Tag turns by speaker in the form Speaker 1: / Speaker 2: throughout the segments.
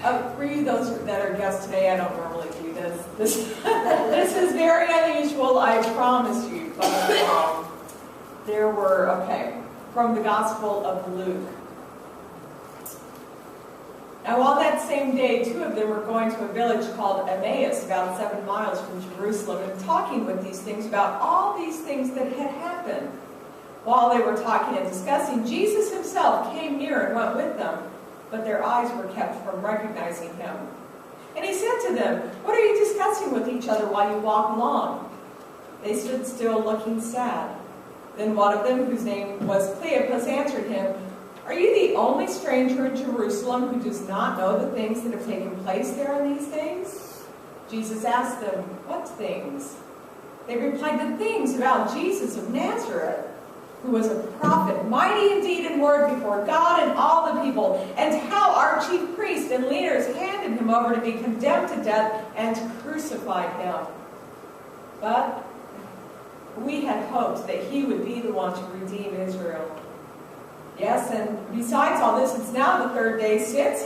Speaker 1: For you, those that are guests today, I don't normally do this. This is very unusual, I promise you. But there were, from the Gospel of Luke. Now, on that same day, two of them were going to a village called Emmaus, about 7 miles from Jerusalem, and talking with these things about all these things that had happened. While they were talking and discussing, Jesus himself came near and went with them, but their eyes were kept from recognizing him. And he said to them, "What are you discussing with each other while you walk along?" They stood still, looking sad. Then one of them, whose name was Cleopas, answered him, "Are you the only stranger in Jerusalem who does not know the things that have taken place there in these days?" Jesus asked them, "What things?" They replied, "The things about Jesus of Nazareth, who was a prophet, mighty in deed and word before God and all the people, and how our chief priests and leaders handed him over to be condemned to death and crucified him. But we had hoped that he would be the one to redeem Israel." Yes, and besides all this, it's now the 3rd day since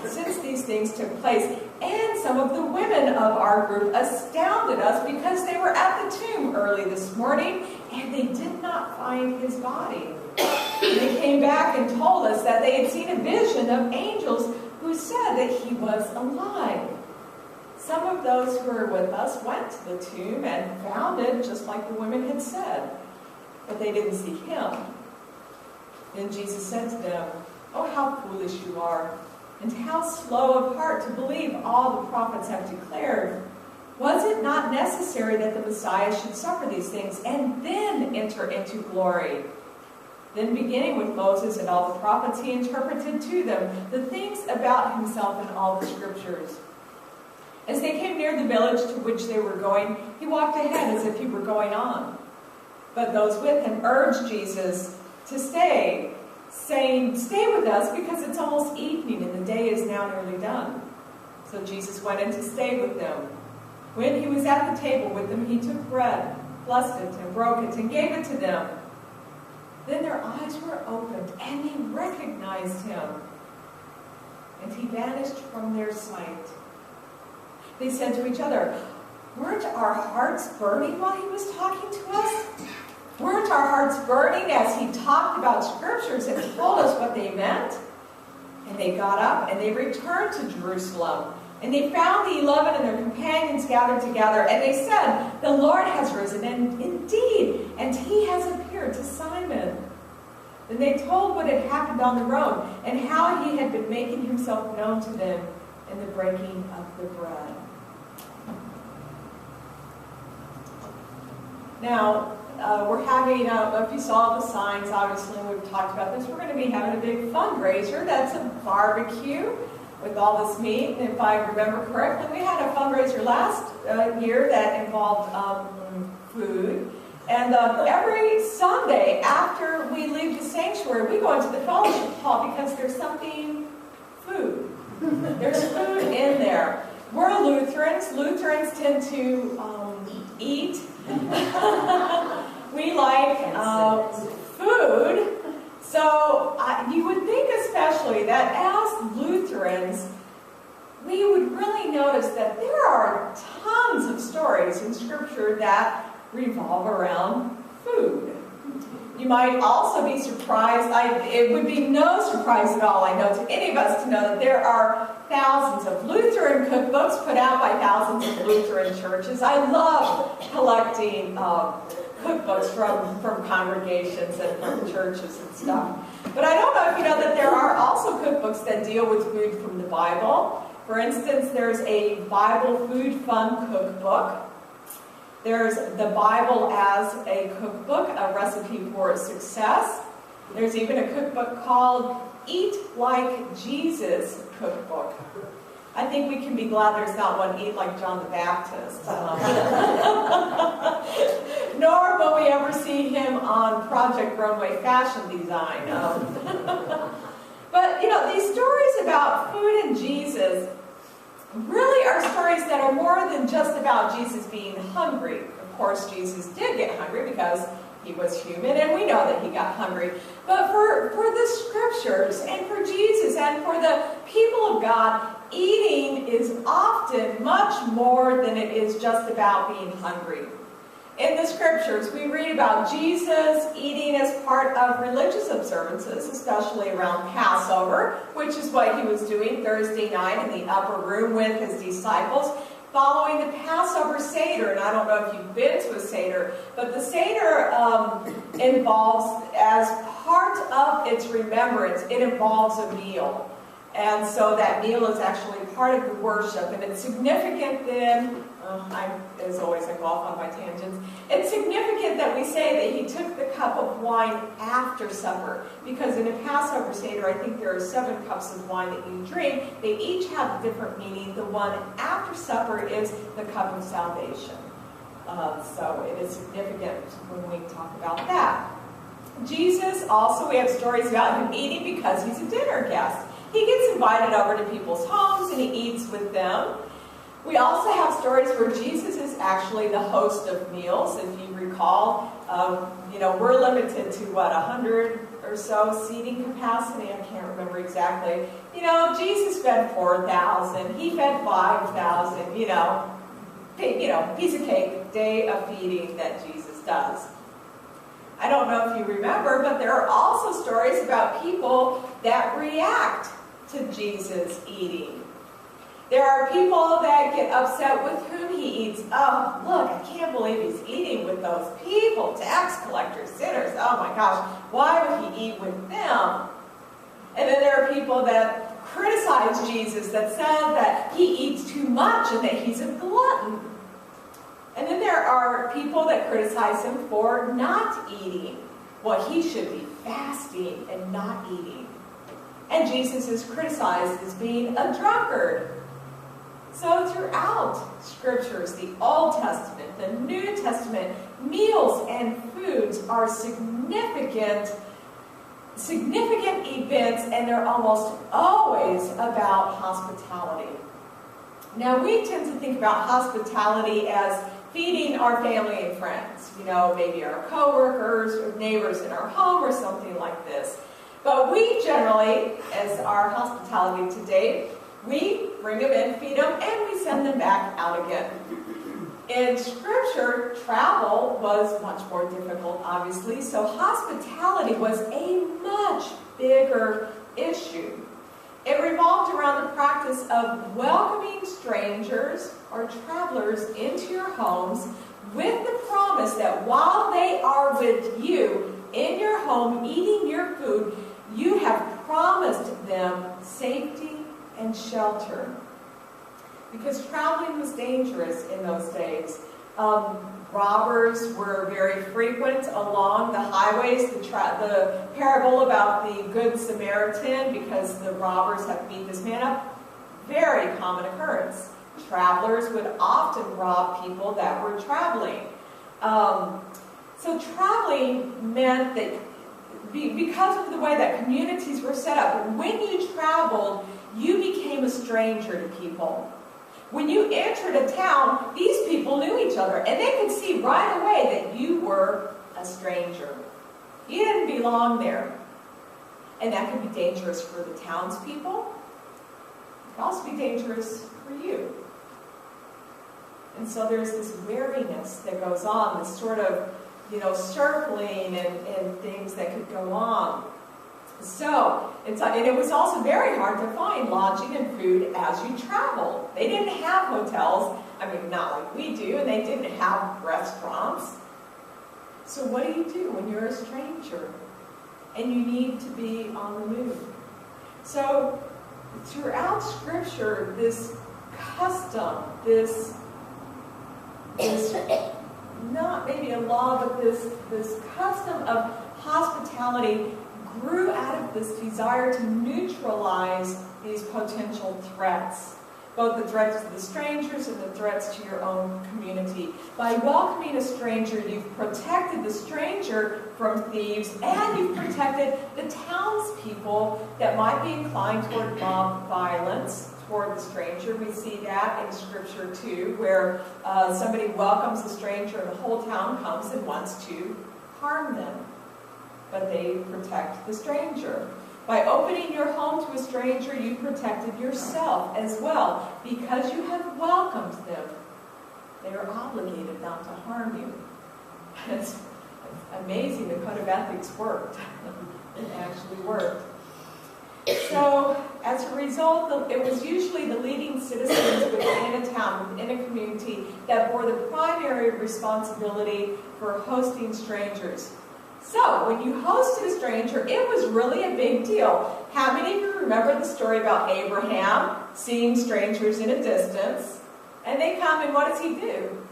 Speaker 1: since these things took place, and some of the women of our group astounded us because they were at the tomb early this morning and they did not find his body. They came back and told us that they had seen a vision of angels who said that he was alive. Some of those who were with us went to the tomb and found it just like the women had said, but they didn't see him. Then Jesus said to them, "Oh, how foolish you are, and how slow of heart to believe all the prophets have declared. Was it not necessary that the Messiah should suffer these things and then enter into glory?" Then, beginning with Moses and all the prophets, he interpreted to them the things about himself in all the scriptures. As they came near the village to which they were going, he walked ahead as if he were going on. But those with him urged Jesus to stay, saying, "Stay with us, because it's almost evening and the day is now nearly done." So Jesus went in to stay with them. When he was at the table with them, he took bread, blessed it, and broke it, and gave it to them. Then their eyes were opened, and they recognized him, and he vanished from their sight. They said to each other, "Weren't our hearts burning while he was talking to us? Weren't our hearts burning as he talked about scriptures and told us what they meant?" And they got up and they returned to Jerusalem. And they found the 11 and their companions gathered together. And they said, "The Lord has risen, and indeed, and he has appeared to Simon." Then they told what had happened on the road and how he had been making himself known to them in the breaking of the bread. Now, we're having, if you saw the signs, obviously we've talked about this, we're going to be having a big fundraiser. That's a barbecue with all this meat. And if I remember correctly, we had a fundraiser last year that involved food. And every Sunday after we leave the sanctuary, we go into the fellowship hall because there's something food. There's food in there. We're Lutherans. Lutherans tend to eat. We like food. So you would think especially that as Lutherans, we would really notice that there are tons of stories in Scripture that revolve around food. You might also be surprised, it would be no surprise at all, I know, to any of us to know that there are thousands of Lutheran cookbooks put out by thousands of Lutheran churches. I love collecting cookbooks from congregations and from churches and stuff. But I don't know if you know that there are also cookbooks that deal with food from the Bible. For instance, there's a Bible Food Fun cookbook. There's the Bible as a cookbook, a recipe for success. There's even a cookbook called Eat Like Jesus cookbook. I think we can be glad there's not one Eat Like John the Baptist. Nor will we ever see him on Project Runway Fashion Design. But, you know, these stories about food and Jesus really are stories that are more than just about Jesus being hungry. Of course, Jesus did get hungry because He was human, and we know that he got hungry. But for the scriptures, and for Jesus, and for the people of God, eating is often much more than it is just about being hungry. In the scriptures, we read about Jesus eating as part of religious observances, especially around Passover, which is what he was doing Thursday night in the upper room with his disciples, following the Passover Seder. And I don't know if you've been to a Seder, but the Seder involves, as part of its remembrance, it involves a meal. And so that meal is actually part of the worship. And it's significant then, as always, I go off on my tangents. It's significant that we say that he took the cup of wine after supper. Because in a Passover Seder, I think there are 7 cups of wine that you drink. They each have a different meaning. The one after supper is the cup of salvation. So it is significant when we talk about that. Jesus also, we have stories about him eating because he's a dinner guest. He gets invited over to people's homes and he eats with them. We also have stories where Jesus is actually the host of meals. If you recall, we're limited to 100 or so seating capacity. I can't remember exactly. Jesus fed 4,000. He fed 5,000. Piece of cake, day of feeding that Jesus does. I don't know if you remember, but there are also stories about people that react to Jesus eating. There are people that get upset with whom he eats. Oh, look, I can't believe he's eating with those people, tax collectors, sinners. Oh my gosh, why would he eat with them? And then there are people that criticize Jesus, that said that he eats too much and that he's a glutton. And then there are people that criticize him for not eating. Well, he should be fasting and not eating. And Jesus is criticized as being a drunkard. So throughout scriptures, the Old Testament, the New Testament, meals and foods are significant events, and they're almost always about hospitality. Now, we tend to think about hospitality as feeding our family and friends, maybe our coworkers or neighbors in our home or something like this. But we generally, as our hospitality today, we bring them in, feed them, and we send them back out again. In Scripture, travel was much more difficult, obviously, so hospitality was a much bigger issue. It revolved around the practice of welcoming strangers or travelers into your homes with the promise that while they are with you in your home eating your food, you have promised them safety and shelter. Because traveling was dangerous in those days. Robbers were very frequent along the highways. The parable about the Good Samaritan, because the robbers have beat this man up, very common occurrence. Travelers would often rob people that were traveling. So traveling meant that because of the way that communities were set up, when you traveled, you became a stranger to people. When you entered a town, these people knew each other, and they could see right away that you were a stranger. You didn't belong there. And that could be dangerous for the townspeople. It could also be dangerous for you. And so there's this wariness that goes on, this sort of, circling and things that could go on. So, and it was also very hard to find lodging and food as you traveled. They didn't have hotels, not like we do, and they didn't have restaurants. So what do you do when you're a stranger and you need to be on the move? So, throughout Scripture, this custom, this not maybe a law, but this custom of hospitality grew out of this desire to neutralize these potential threats, both the threats to the strangers and the threats to your own community. By welcoming a stranger, you've protected the stranger from thieves, and you've protected the townspeople that might be inclined toward mob violence toward the stranger. We see that in Scripture too, where somebody welcomes a stranger and the whole town comes and wants to harm them, but they protect the stranger. By opening your home to a stranger, you protected yourself as well. Because you have welcomed them, they are obligated not to harm you. It's amazing the code of ethics worked. It actually worked. So, as a result, it was usually the leading citizens within a town, within a community, that bore the primary responsibility for hosting strangers. So, when you hosted a stranger, it was really a big deal. How many of you remember the story about Abraham seeing strangers in a distance? And they come, and what does he do?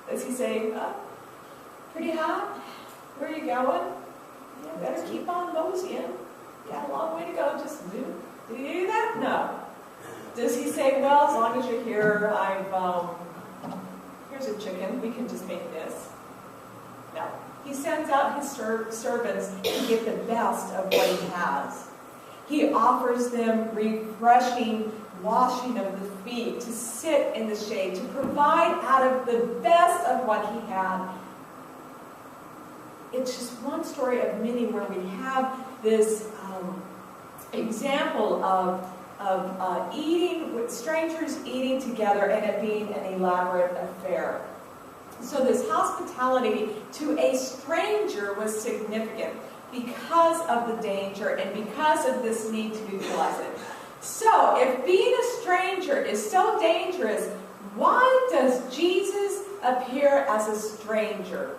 Speaker 1: Does he say, oh, pretty hot? Where are you going? Yeah, better keep on moseying. You got a long way to go, just move. Did he do that? No. Does he say, well, as long as you're here, here's a chicken, we can just make this? No. He sends out his servants to get the best of what he has. He offers them refreshing washing of the feet, to sit in the shade, to provide out of the best of what he had. It's just one story of many where we have this example of eating with strangers, eating together, and it being an elaborate affair. So this hospitality to a stranger was significant because of the danger and because of this need to be pleasant. So if being a stranger is so dangerous, why does Jesus appear as a stranger?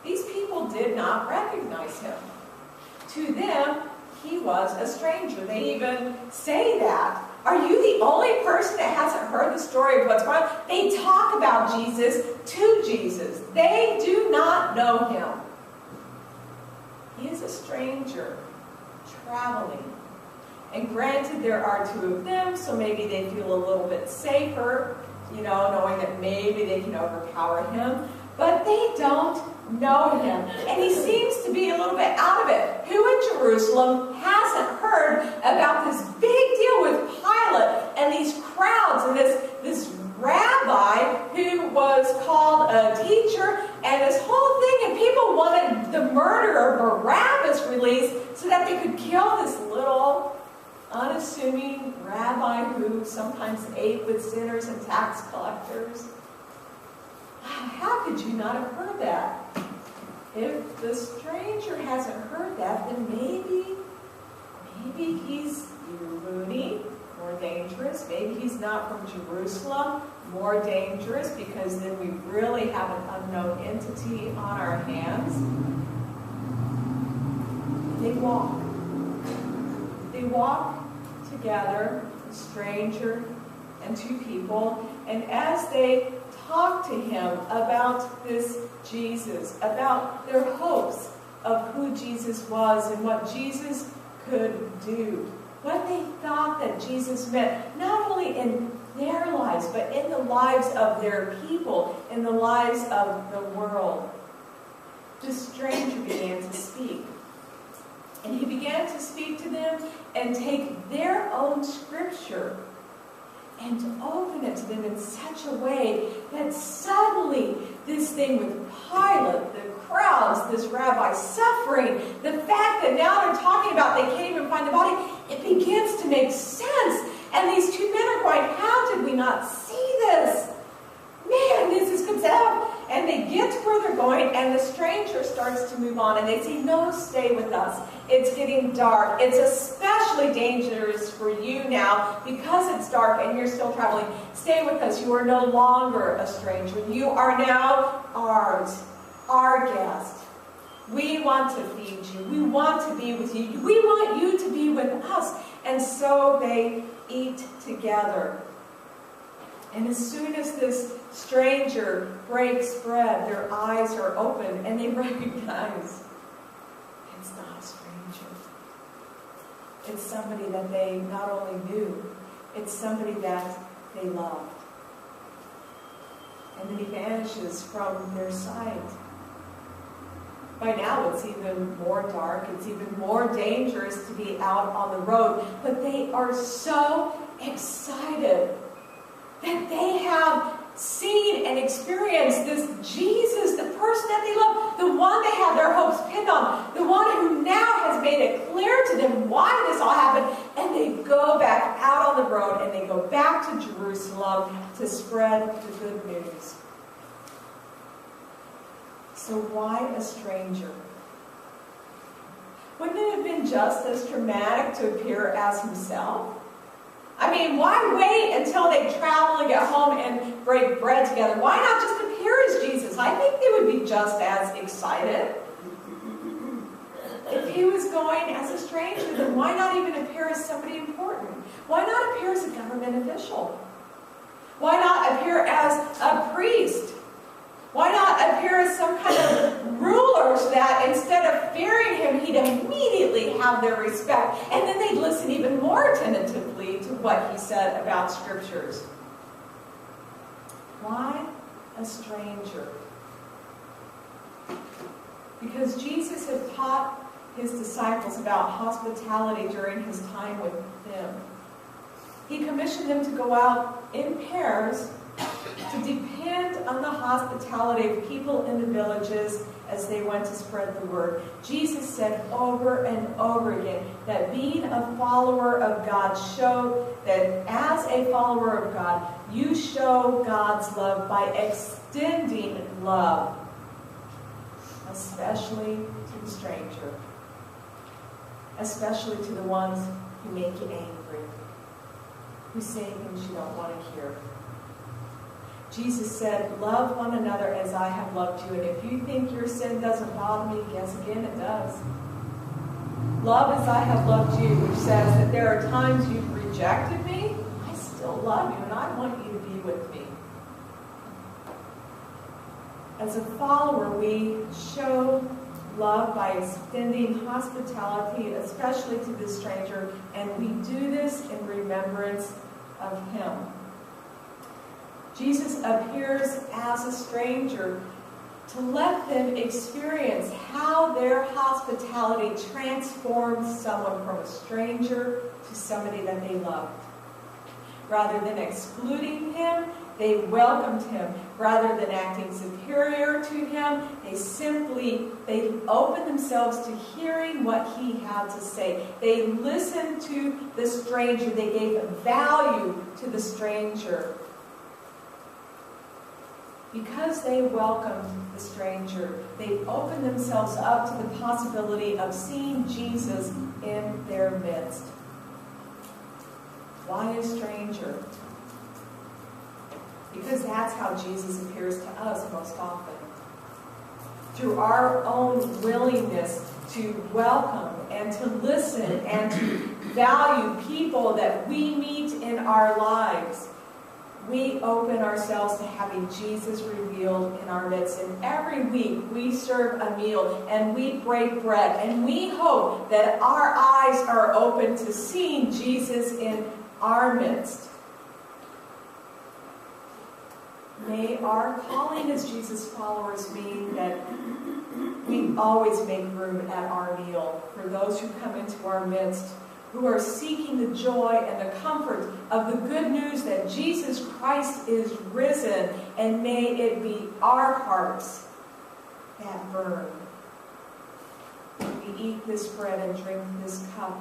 Speaker 1: These people did not recognize him. To them, he was a stranger. They even say that. Are you the only person that hasn't heard the story of what's going on? They talk about Jesus to Jesus. They do not know him. He is a stranger, traveling. And granted, there are two of them, so maybe they feel a little bit safer, knowing that maybe they can overpower him. But they don't know him. And he seems to be a little bit out of it. Who in Jerusalem hasn't heard about this big deal with Pilate and these crowds and this rabbi who was called a teacher and this whole thing, and people wanted the murderer Barabbas released so that they could kill this little unassuming rabbi who sometimes ate with sinners and tax collectors? How could you not have heard that? If the stranger hasn't heard that, then maybe he's loony, more dangerous. Maybe he's not from Jerusalem, more dangerous, because then we really have an unknown entity on our hands. They walk together, a stranger and two people, and as they talk to him about this Jesus, about their hopes of who Jesus was and what Jesus could do, what they thought that Jesus meant, not only in their lives, but in the lives of their people, in the lives of the world. This stranger began to speak. And he began to speak to them and take their own scripture and to open it to them in such a way that suddenly this thing with Pilate, the crowds, this rabbi suffering, the fact that now they're talking about they can't even find the body, it begins to make sense. And these two men are going, how did we not see this? Man, this is good stuff. And they get to where they're going, and the stranger starts to move on. And they say, no, stay with us. It's getting dark. It's especially dangerous for you now because it's dark and you're still traveling. Stay with us. You are no longer a stranger. You are now ours, our guest. We want to feed you. We want to be with you. We want you to be with us. And so they eat together. And as soon as this stranger breaks bread, their eyes are open and they recognize it's not a stranger. It's somebody that they not only knew, it's somebody that they loved. And then he vanishes from their sight. By now it's even more dark, it's even more dangerous to be out on the road, but they are so excited that they have seen and experienced this Jesus, the person that they love, the one they have their hopes pinned on, the one who now has made it clear to them why this all happened, and they go back out on the road and they go back to Jerusalem to spread the good news. So why a stranger? Wouldn't it have been just as dramatic to appear as himself? I mean, why wait until they travel and get home and break bread together? Why not just appear as Jesus? I think they would be just as excited. If he was going as a stranger, then why not even appear as somebody important? Why not appear as a government official? Why not appear as a priest? Why not appear as some kind of ruler so that instead of fearing him, he'd immediately have their respect? And then they'd listen even more attentively to what he said about scriptures. Why a stranger? Because Jesus had taught his disciples about hospitality during his time with them. He commissioned them to go out in pairs to depend on the hospitality of people in the villages as they went to spread the word. Jesus said over and over again that being a follower of God showed that as a follower of God, you show God's love by extending love, especially to the stranger, especially to the ones who make you angry, who say things you don't want to hear. Jesus said, love one another as I have loved you. And if you think your sin doesn't bother me, guess again, it does. Love as I have loved you, which says that there are times you've rejected me, I still love you and I want you to be with me. As a follower, we show love by extending hospitality, especially to the stranger, and we do this in remembrance of him. Jesus appears as a stranger to let them experience how their hospitality transforms someone from a stranger to somebody that they loved. Rather than excluding him, they welcomed him. Rather than acting superior to him, they opened themselves to hearing what he had to say. They listened to the stranger. They gave value to the stranger. Because they welcomed the stranger, they opened themselves up to the possibility of seeing Jesus in their midst. Why a stranger? Because that's how Jesus appears to us most often. Through our own willingness to welcome and to listen and to value people that we meet in our lives, we open ourselves to having Jesus revealed in our midst. And every week we serve a meal and we break bread. And we hope that our eyes are open to seeing Jesus in our midst. May our calling as Jesus followers mean that we always make room at our meal for those who come into our midst, who are seeking the joy and the comfort of the good news that Jesus Christ is risen, and may it be our hearts that burn when we eat this bread and drink this cup,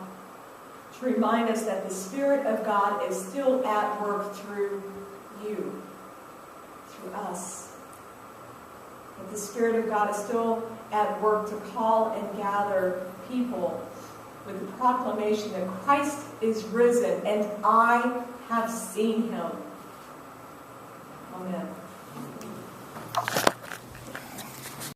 Speaker 1: to remind us that the Spirit of God is still at work through you, through us. That the Spirit of God is still at work to call and gather people with the proclamation that Christ is risen and I have seen him. Amen.